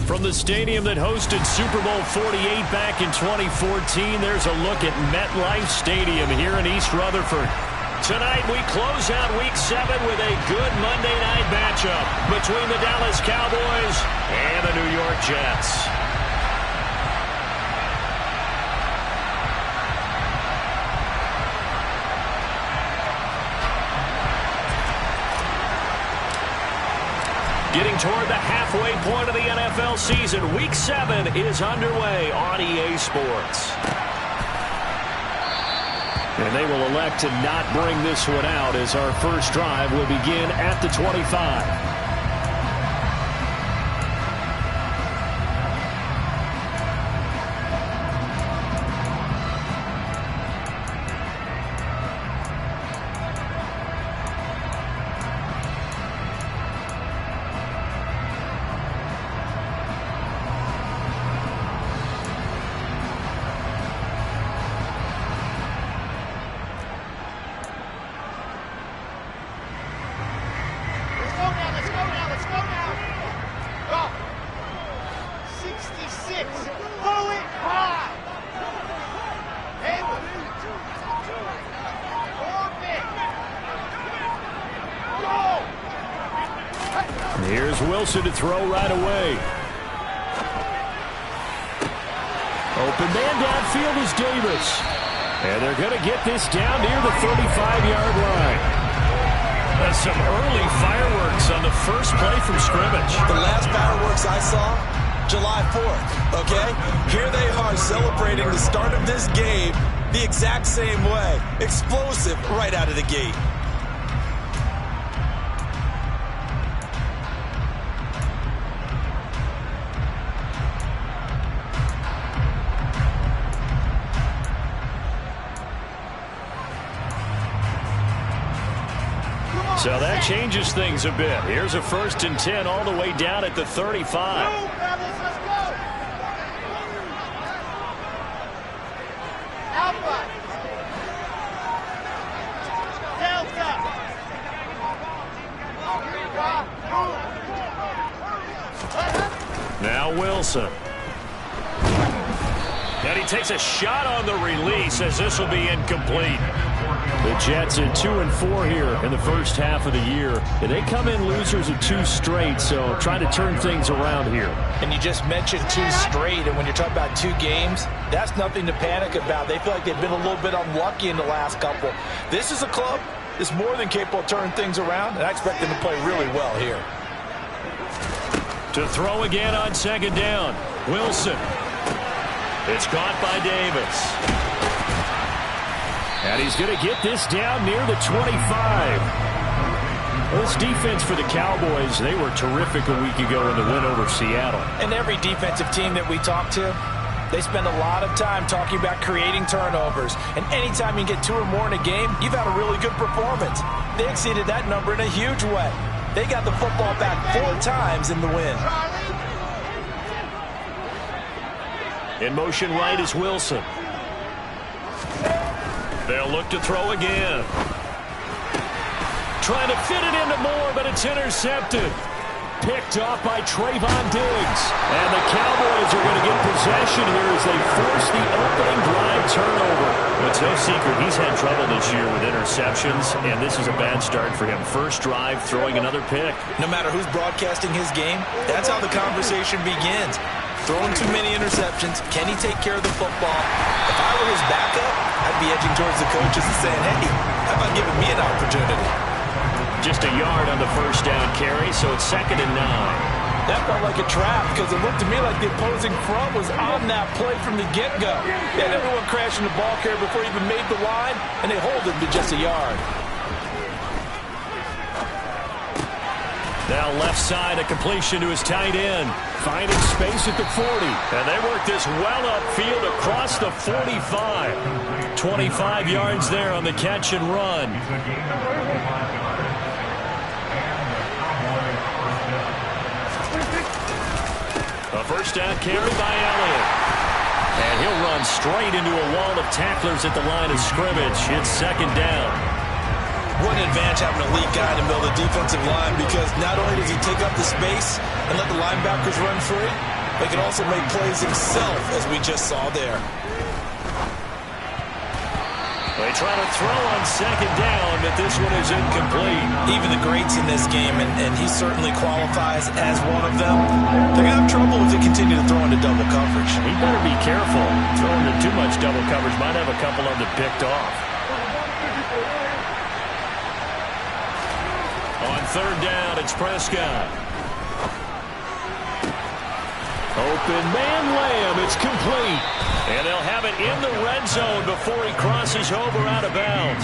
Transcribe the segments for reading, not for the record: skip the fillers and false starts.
From the stadium that hosted Super Bowl 48 back in 2014, there's a look at MetLife Stadium here in East Rutherford. Tonight we close out Week 7 with a good Monday night matchup between the Dallas Cowboys and the New York Jets. Getting toward the halfway point of the NFL season, Week 7 is underway on EA Sports. And they will elect to not bring this one out as our first drive will begin at the 25. Here's Wilson to throw right away. Open man downfield is Davis. And they're going to get this down near the 35-yard line. That's some early fireworks on the first play from scrimmage. The last fireworks I saw, July 4th, okay? Here they are celebrating the start of this game the exact same way. Explosive right out of the gate. So that changes things a bit. Here's a 1st and 10 all the way down at the 35. Now Wilson. And he takes a shot on the release as this will be incomplete. The Jets at 2-4 here in the first half of the year. And they come in losers of 2 straight, so trying to turn things around here. And you just mentioned 2 straight, and when you're talking about 2 games, that's nothing to panic about. They feel like they've been a little bit unlucky in the last couple. This is a club that's more than capable of turning things around, and I expect them to play really well here. To throw again on 2nd down. Wilson. It's caught by Davis. And he's going to get this down near the 25. Well, this defense for the Cowboys, they were terrific a week ago in the win over Seattle. And every defensive team that we talk to, they spend a lot of time talking about creating turnovers. And anytime you get 2 or more in a game, you've had a really good performance. They exceeded that number in a huge way. They got the football back 4 times in the win. In motion right is Wilson. They'll look to throw again. Trying to fit it into Moore, but it's intercepted. Picked off by Trayvon Diggs. And the Cowboys are going to get possession here as they force the opening drive turnover. It's no secret he's had trouble this year with interceptions, and this is a bad start for him. First drive, throwing another pick. No matter who's broadcasting his game, that's how the conversation begins. Throwing too many interceptions. Can he take care of the football? If I were his backup, I'd be edging towards the coaches and saying, hey, how about giving me an opportunity? Just a yard on the first down carry, so it's 2nd and 9. That felt like a trap because it looked to me like the opposing front was on that play from the get-go. They had everyone crashing the ball carrier before he even made the line, and they hold him to just a yard. Now left side, a completion to his tight end. Finding space at the 40. And they work this well upfield across the 45. 25 yards there on the catch and run. A first down carry by Elliott. And he'll run straight into a wall of tacklers at the line of scrimmage. It's 2nd down. What an advantage having an elite guy in the middle of the defensive line, because not only does he take up the space and let the linebackers run free, but he can also make plays himself, as we just saw there. They try to throw on second down, but this one is incomplete. Even the greats in this game, and he certainly qualifies as one of them, they're going to have trouble if they continue to throw into double coverage. He better be careful. Throwing into too much double coverage might have a couple of them picked off. On third down, it's Prescott. Open man Lamb, it's complete. And they'll have it in the red zone before he crosses over out of bounds.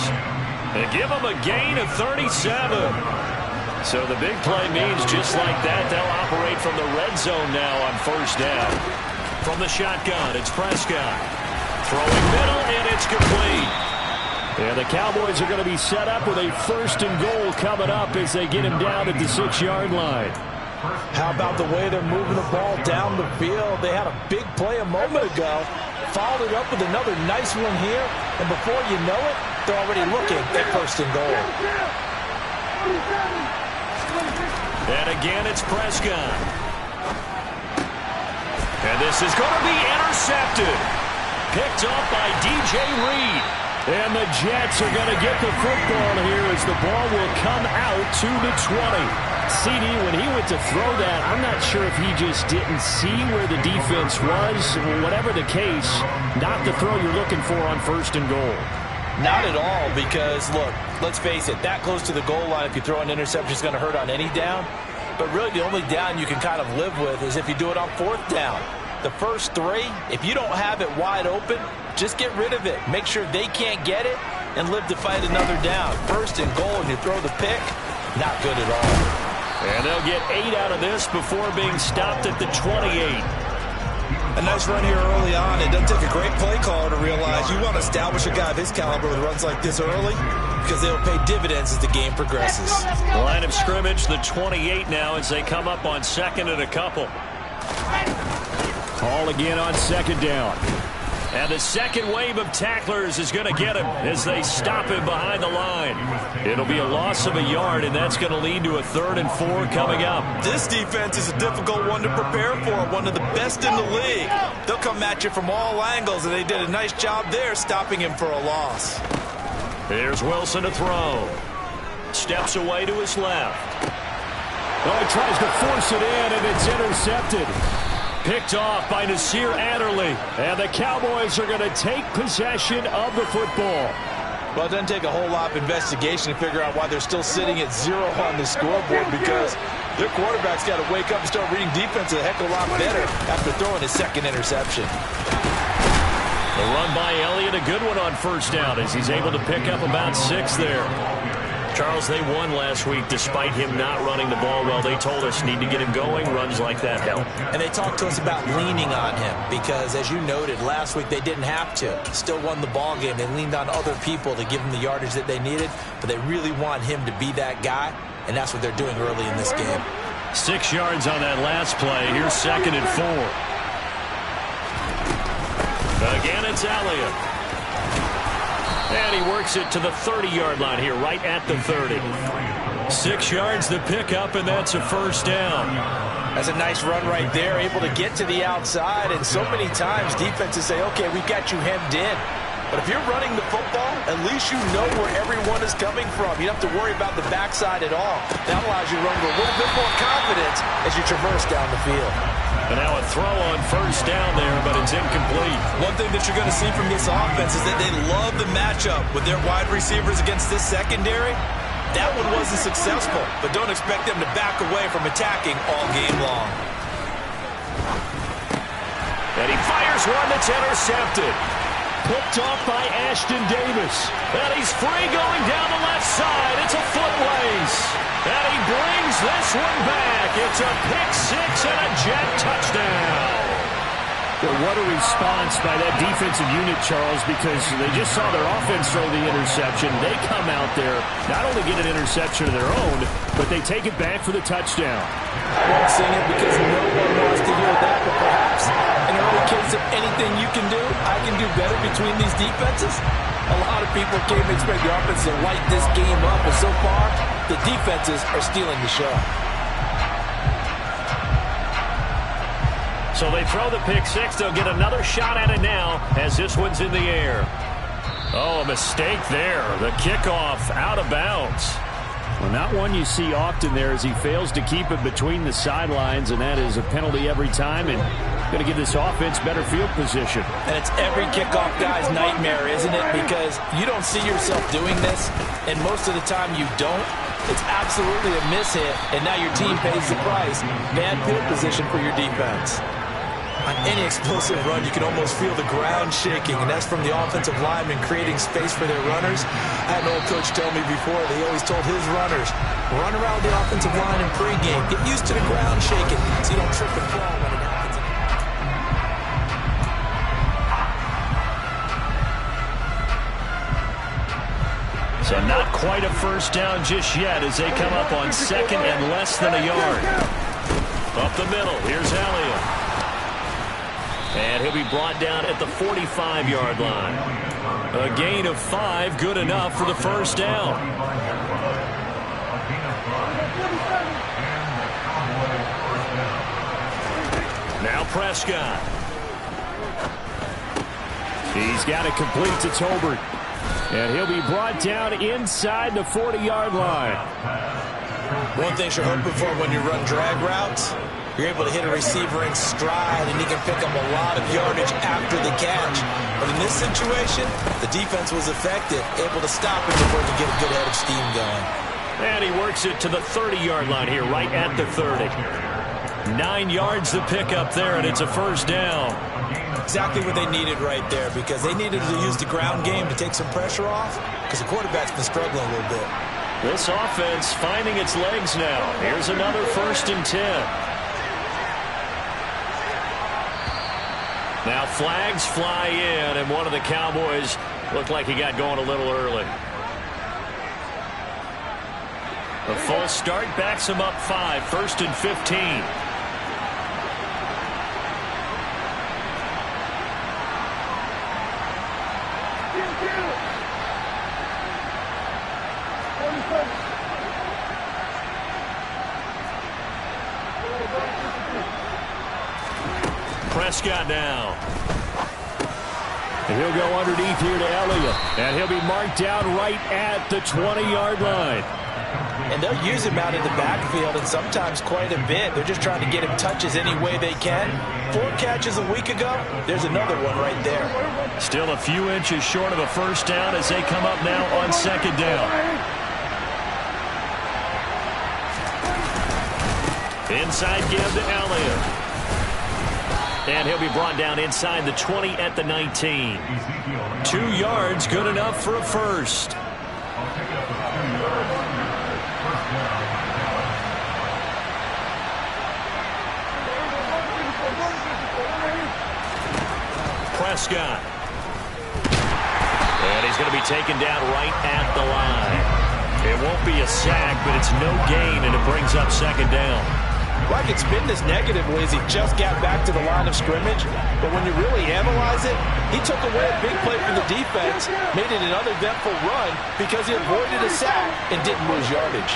They give him a gain of 37. So the big play means just like that, they'll operate from the red zone now on first down. From the shotgun, it's Prescott. Throwing middle, and it's complete. And the Cowboys are going to be set up with a first and goal coming up as they get him down at the 6-yard line. How about the way they're moving the ball down the field? They had a big play a moment ago. Followed it up with another nice one here. And before you know it, they're already looking at first and goal. And again, it's Prescott. And this is going to be intercepted. Picked up by DJ Reed. And the Jets are going to get the football here as the ball will come out to the 20. CD, when he went to throw that, I'm not sure if he just didn't see where the defense was. Whatever the case, not the throw you're looking for on first and goal. Not at all, because, look, let's face it, that close to the goal line, if you throw an interception, is going to hurt on any down. But really, the only down you can kind of live with is if you do it on fourth down. The first three, if you don't have it wide open, just get rid of it. Make sure they can't get it and live to fight another down. First and goal, and you throw the pick, not good at all. And they'll get 8 out of this before being stopped at the 28. A nice run here early on. It doesn't take a great play caller to realize you want to establish a guy of his caliber with runs like this early, because they'll pay dividends as the game progresses. The line of scrimmage, the 28 now, as they come up on second and a couple. Call again on second down. And the second wave of tacklers is going to get him as they stop him behind the line. It'll be a loss of a yard, and that's going to lead to a 3rd and 4 coming up. This defense is a difficult one to prepare for, one of the best in the league. They'll come at you from all angles, and they did a nice job there stopping him for a loss. Here's Wilson to throw. Steps away to his left. Oh, he tries to force it in, and it's intercepted. Picked off by Nasir Adderley. And the Cowboys are going to take possession of the football. Well, it doesn't take a whole lot of investigation to figure out why they're still sitting at 0 on the scoreboard, because their quarterback's got to wake up and start reading defense a heck of a lot better after throwing his second interception. The run by Elliott, a good one on first down as he's able to pick up about 6 there. Charles, they won last week despite him not running the ball well. They told us need to get him going. Runs like that help. And they talked to us about leaning on him because, as you noted, last week they didn't have to. Still won the ball game. They leaned on other people to give them the yardage that they needed, but they really want him to be that guy, and that's what they're doing early in this game. 6 yards on that last play. Here's 2nd and 4. Again, it's Elliott. And he works it to the 30-yard line here, right at the 30. 6 yards the pickup, and that's a first down. That's a nice run right there, able to get to the outside. And so many times defenses say, okay, we've got you hemmed in. But if you're running the football, at least you know where everyone is coming from. You don't have to worry about the backside at all. That allows you to run with a little bit more confidence as you traverse down the field. And now a throw on first down there, but it's incomplete. One thing that you're going to see from this offense is that they love the matchup with their wide receivers against this secondary. That one wasn't successful, but don't expect them to back away from attacking all game long. And he fires one that's intercepted. Picked off by Ashton Davis. And he's free going down the left side. It's a foot race. And he brings this one back. It's a pick six and a Jet touchdown. Well, what a response by that defensive unit, Charles, because they just saw their offense throw the interception. They come out there, not only get an interception of their own, but they take it back for the touchdown. I won't sing it because no one wants to hear that, but perhaps in early case of anything you can do, I can do better between these defenses. A lot of people came to expect the offense to light this game up, but so far, the defenses are stealing the show. So they throw the pick six. They'll get another shot at it now as this one's in the air. Oh, a mistake there. The kickoff out of bounds. Well, not one you see often there as he fails to keep it between the sidelines, and that is a penalty every time, and going to give this offense better field position. And it's every kickoff guy's nightmare, isn't it? Because you don't see yourself doing this, and most of the time you don't. It's absolutely a mishit, and now your team pays the price. Bad field position for your defense. On any explosive run, you can almost feel the ground shaking, and that's from the offensive linemen creating space for their runners. I had an old coach tell me before, they always told his runners, run around the offensive line in pregame. Get used to the ground shaking so you don't trip and fall when it happens. So not quite a first down just yet as they come up on second and less than a yard. Up the middle, here's Elliott. And he'll be brought down at the 45-yard line. A gain of 5, good enough for the first down. Now Prescott. He's got it complete to Tolbert. And he'll be brought down inside the 40-yard line. One thing you're hoping for when you run drag routes, you're able to hit a receiver in stride, and he can pick up a lot of yardage after the catch. But in this situation, the defense was effective, able to stop him before he could get a good head of steam going. And he works it to the 30-yard line here, right at the 30. 9 yards to pick up there, and it's a first down. Exactly what they needed right there, because they needed to use the ground game to take some pressure off, because the quarterback's been struggling a little bit. This offense finding its legs now. Here's another 1st and 10. Now flags fly in, and one of the Cowboys looked like he got going a little early. A false start backs him up 5, 1st and 15. Prescott now. And he'll go underneath here to Elliott. And he'll be marked down right at the 20-yard line. And they'll use him out in the backfield, and sometimes quite a bit. They're just trying to get him touches any way they can. 4 catches a week ago. There's another one right there. Still a few inches short of a first down as they come up now on 2nd down. Inside give to Elliott. And he'll be brought down inside the 20 at the 19. 2 yards, good enough for a first. Prescott. And he's going to be taken down right at the line. It won't be a sack, but it's no gain, and it brings up 2nd down. Well, I could spin this negatively as he just got back to the line of scrimmage. But when you really analyze it, he took away a big play from the defense, made it an uneventful run because he avoided a sack and didn't lose yardage.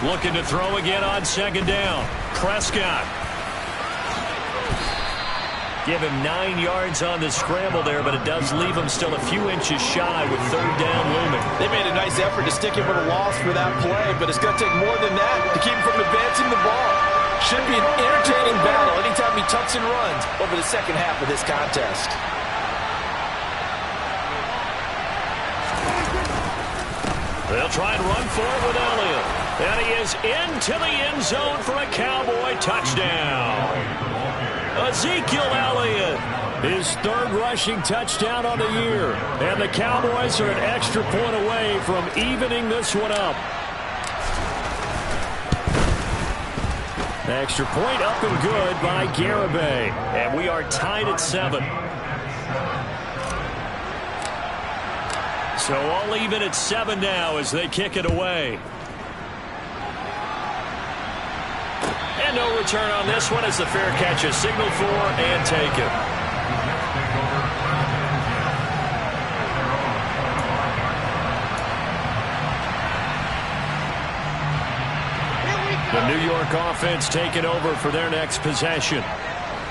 Looking to throw again on 2nd down. Prescott. Give him 9 yards on the scramble there, but it does leave him still a few inches shy with 3rd down looming. They made a nice effort to stick him with a loss for that play, but it's going to take more than that to keep him from advancing the ball. Should be an entertaining battle anytime he tucks and runs over the second half of this contest. They'll try and run for it with Elliott. And he is into the end zone for a Cowboy touchdown. Ezekiel Elliott, his 3rd rushing touchdown on the year. And the Cowboys are an extra point away from evening this one up. Extra point up and good by Garibay. And we are tied at 7. So all even at 7 now as they kick it away. And no return on this one as the fair catch is signaled for and taken. The New York offense taking over for their next possession.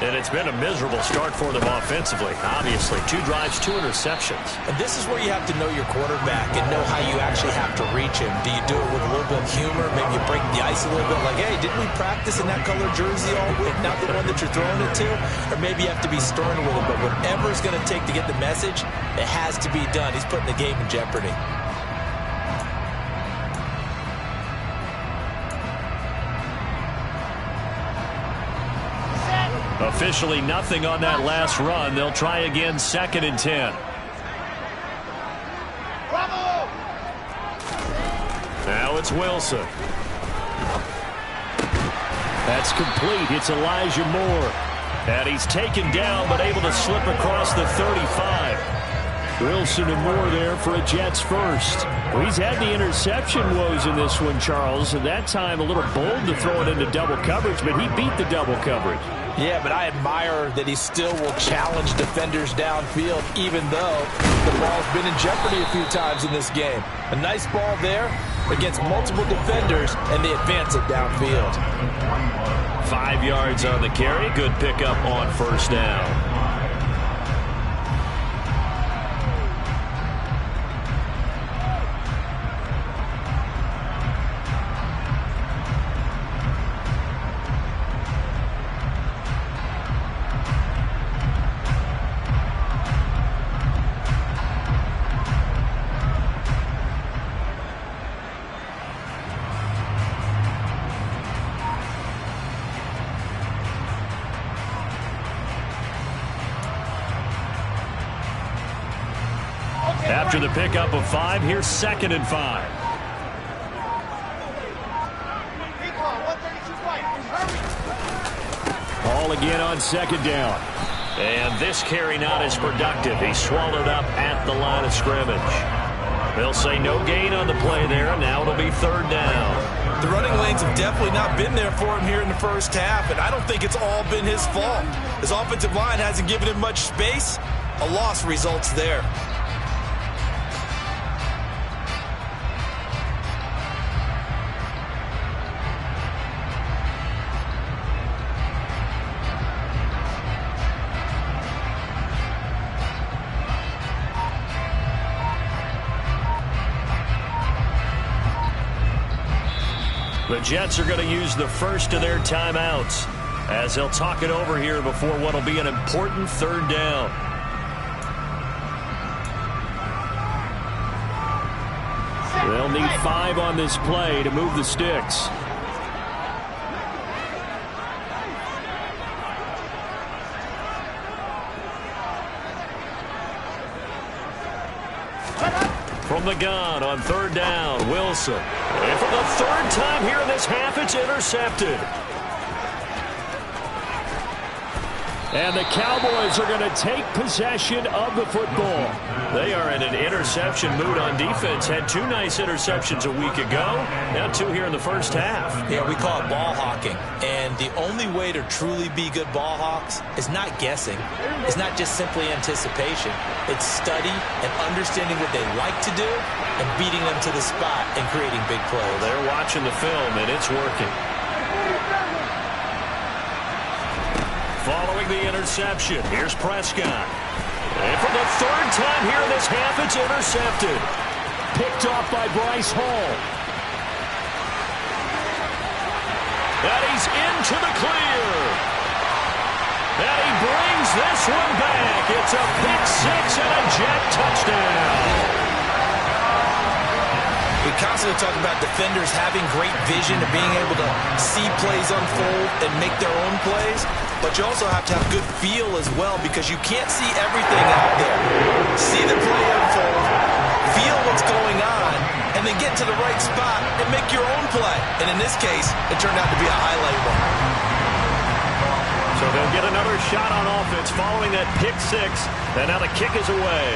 And it's been a miserable start for them offensively. Obviously, 2 drives, 2 interceptions. And this is where you have to know your quarterback and know how you actually have to reach him. Do you do it with a little bit of humor? Maybe you break the ice a little bit like, hey, didn't we practice in that color jersey all week? Not the one that you're throwing it to? Or maybe you have to be stern with him. But whatever it's going to take to get the message, it has to be done. He's putting the game in jeopardy. Officially nothing on that last run. They'll try again, 2nd and 10. Now it's Wilson. That's complete. It's Elijah Moore. And he's taken down but able to slip across the 35. Wilson and Moore there for a Jets first. Well, he's had the interception woes in this one, Charles, and that time a little bold to throw it into double coverage, but he beat the double coverage. Yeah, but I admire that he still will challenge defenders downfield, even though the ball's been in jeopardy a few times in this game. A nice ball there against multiple defenders, and they advance it downfield. 5 yards on the carry. Good pickup on first down. After the pickup of 5, here's 2nd and 5. Ball again on 2nd down. And this carry not as productive. He's swallowed up at the line of scrimmage. They'll say no gain on the play there, and now it'll be 3rd down. The running lanes have definitely not been there for him here in the first half, and I don't think it's all been his fault. His offensive line hasn't given him much space. A loss results there. The Jets are going to use the first of their timeouts as they'll talk it over here before what will be an important 3rd down. They'll need 5 on this play to move the sticks. From the gun on 3rd down, Wilson. And for the 3rd time here in this half, it's intercepted. And the Cowboys are going to take possession of the football. They are in an interception mood on defense. Had 2 nice interceptions a week ago. Now 2 here in the first half. Yeah, we call it ball hawking. And the only way to truly be good ball hawks is not guessing. It's not just simply anticipation. It's study and understanding what they like to do and beating them to the spot and creating big plays. Well, they're watching the film, and it's working. Following the interception, here's Prescott. And for the 3rd time here in this half, it's intercepted. Picked off by Bryce Hall. And he's into the clear. And he brings this one back. It's a pick 6 and a Jet touchdown. We constantly talk about defenders having great vision and being able to see plays unfold and make their own plays. But you also have to have good feel as well because you can't see everything out there. See the play unfold, feel what's going on, and then get to the right spot and make your own play. And in this case, it turned out to be a highlight one. So they'll get another shot on offense following that pick 6. And now the kick is away.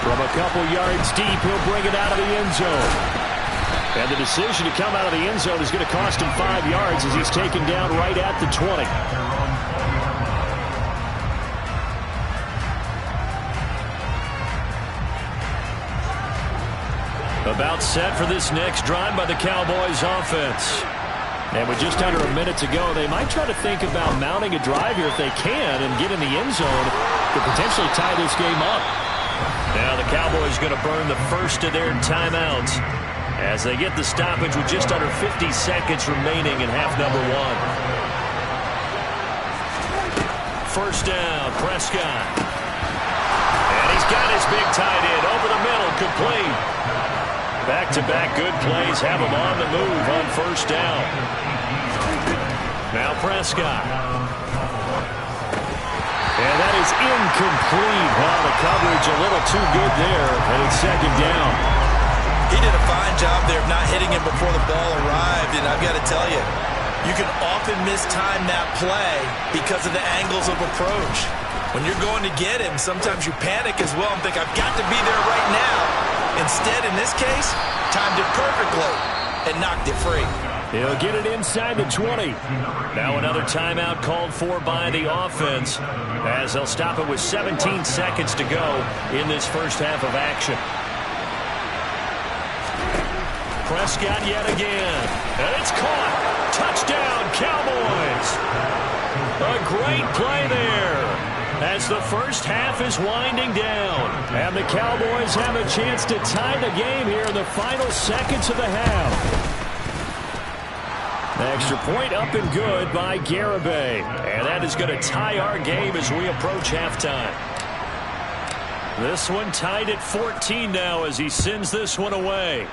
From a couple yards deep, he'll bring it out of the end zone. And the decision to come out of the end zone is going to cost him 5 yards as he's taken down right at the 20. About set for this next drive by the Cowboys offense. And with just under a minute to go, they might try to think about mounting a drive here if they can and get in the end zone to potentially tie this game up. Now the Cowboys going to burn the first of their timeouts as they get the stoppage with just under 50 seconds remaining in half number one. First down, Prescott. And he's got his big tight end over the middle, complete. Back-to-back good plays have him on the move on first down. Now Prescott. And that is incomplete. Well, the coverage a little too good there, and it's second down. He did a fine job there of not hitting him before the ball arrived, and I've got to tell you, you can often mistime that play because of the angles of approach. When you're going to get him, sometimes you panic as well and think, I've got to be there right now. Instead, in this case, timed it perfectly and knocked it free. He'll get it inside the 20. Now another timeout called for by the offense as they'll stop it with 17 seconds to go in this first half of action. Prescott yet again. And it's caught. Touchdown, Cowboys. A great play there as the first half is winding down. And the Cowboys have a chance to tie the game here in the final seconds of the half. The extra point up and good by Garibay. And that is going to tie our game as we approach halftime. This one tied at 14 now as he sends this one away.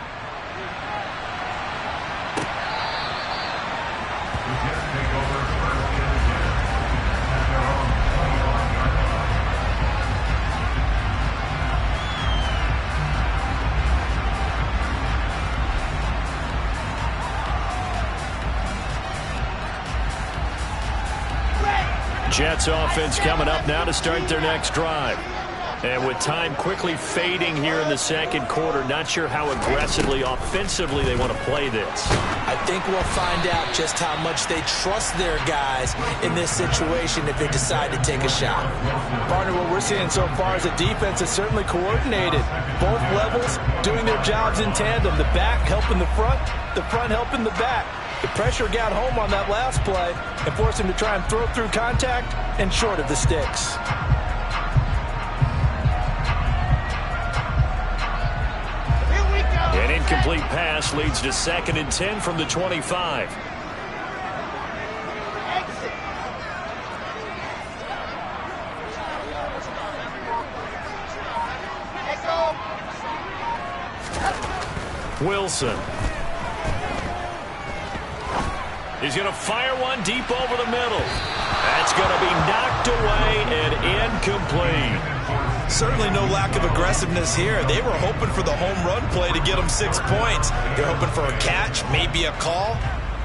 Jets offense coming up now to start their next drive. And with time quickly fading here in the second quarter, not sure how aggressively, offensively they want to play this. I think we'll find out just how much they trust their guys in this situation if they decide to take a shot. Partner, what we're seeing so far is the defense is certainly coordinated. Both levels doing their jobs in tandem. The back helping the front helping the back. The pressure got home on that last play and forced him to try and throw through contact and short of the sticks. An incomplete pass leads to 2nd and 10 from the 25. Wilson. He's going to fire one deep over the middle. That's going to be knocked away and incomplete. Certainly no lack of aggressiveness here. They were hoping for the home run play to get them 6 points. They're hoping for a catch, maybe a call,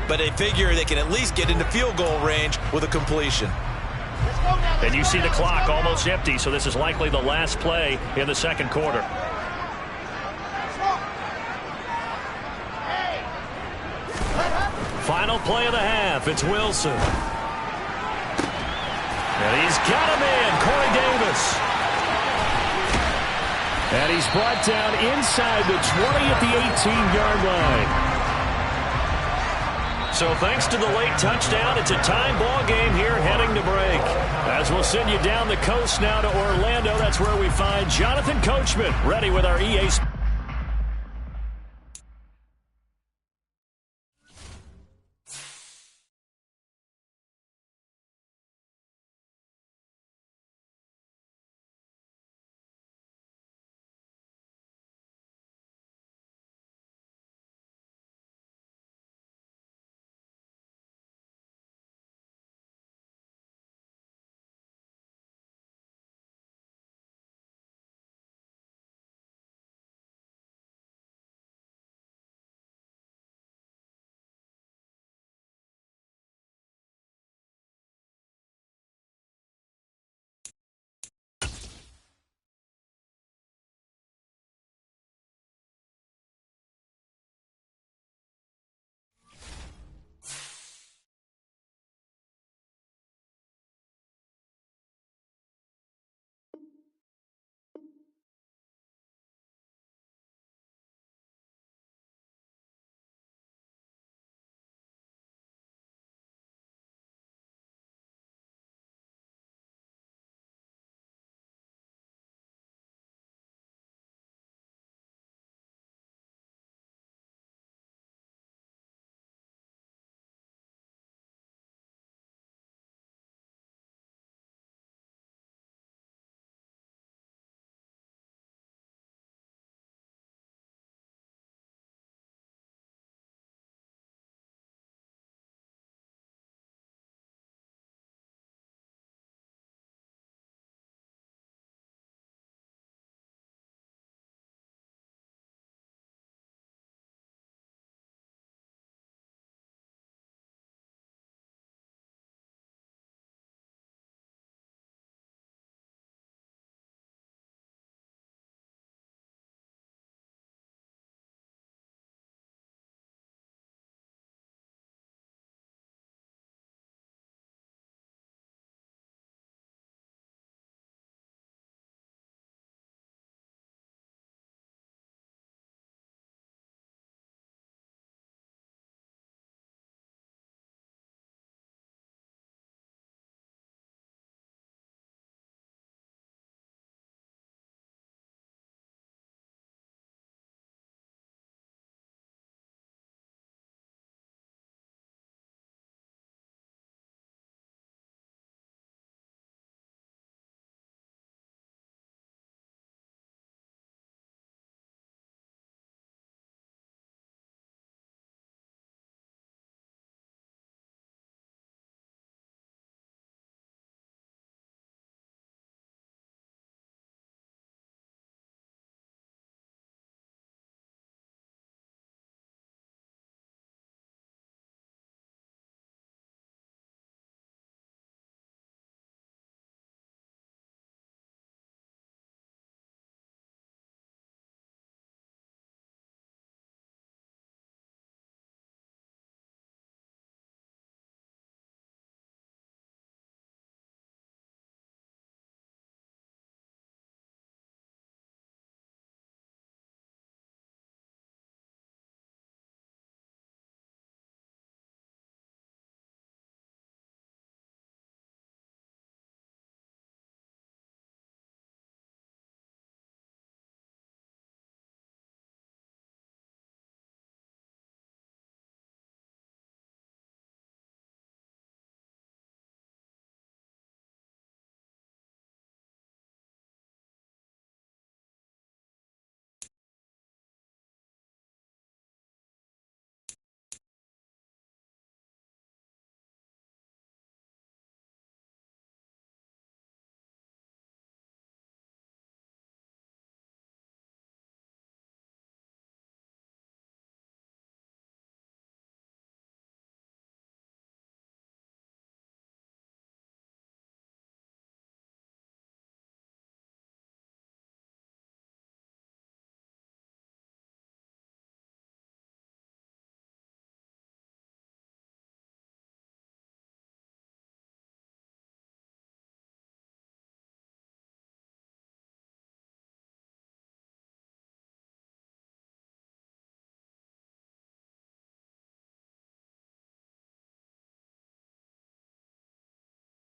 but they figure they can at least get into field goal range with a completion. And you see the clock almost empty, so this is likely the last play in the second quarter. Final play of the half. It's Wilson. And he's got him in. Corey Davis. And he's brought down inside the 20 at the 18-yard line. So thanks to the late touchdown, it's a tie ball game here heading to break. As we'll send you down the coast now to Orlando. That's where we find Jonathan Coachman ready with our EA Sports.